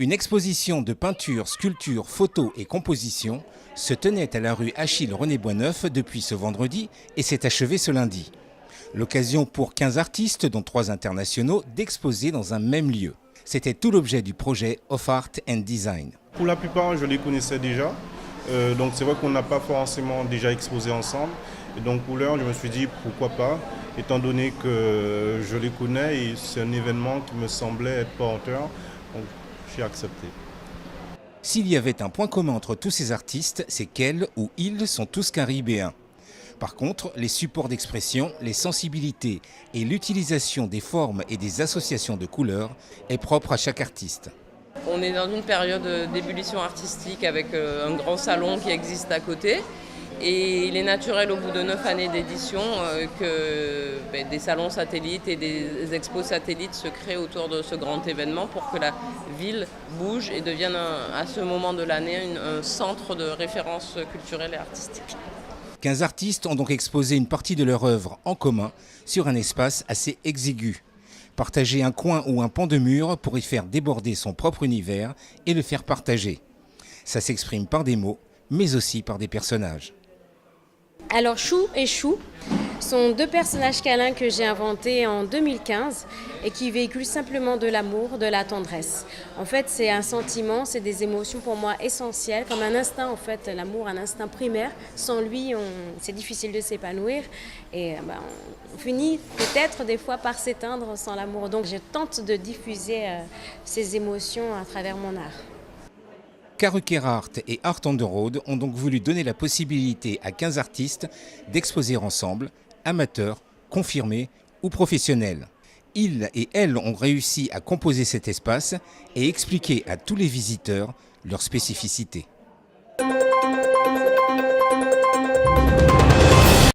Une exposition de peinture, sculpture, photos et compositions se tenait à la rue Achille-René Boisneuf depuis ce vendredi et s'est achevée ce lundi. L'occasion pour 15 artistes, dont 3 internationaux, d'exposer dans un même lieu. C'était tout l'objet du projet Of Art and Design. Pour la plupart, je les connaissais déjà. Donc c'est vrai qu'on n'a pas forcément déjà exposé ensemble. Et donc pour l'heure, je me suis dit pourquoi pas, étant donné que je les connais et c'est un événement qui me semblait être porteur. Donc j'ai accepté. S'il y avait un point commun entre tous ces artistes, c'est qu'elles ou ils sont tous caribéens. Par contre, les supports d'expression, les sensibilités et l'utilisation des formes et des associations de couleurs est propre à chaque artiste. On est dans une période d'ébullition artistique avec un grand salon qui existe à côté. Et il est naturel au bout de 9 années d'édition que des salons satellites et des expos satellites se créent autour de ce grand événement pour que la ville bouge et devienne à ce moment de l'année un centre de référence culturelle et artistique. 15 artistes ont donc exposé une partie de leur œuvre en commun sur un espace assez exigu. Partager un coin ou un pan de mur pour y faire déborder son propre univers et le faire partager. Ça s'exprime par des mots, mais aussi par des personnages. Alors Chou et Chou sont 2 personnages câlins que j'ai inventés en 2015 et qui véhiculent simplement de l'amour, de la tendresse. En fait, c'est un sentiment, c'est des émotions pour moi essentielles, comme un instinct en fait, l'amour, un instinct primaire. Sans lui, c'est difficile de s'épanouir et on finit peut-être des fois par s'éteindre sans l'amour. Donc je tente de diffuser ces émotions à travers mon art. Karuker Art et Art on the Road ont donc voulu donner la possibilité à 15 artistes d'exposer ensemble, amateurs, confirmés ou professionnels. Ils et elles ont réussi à composer cet espace et expliquer à tous les visiteurs leurs spécificités.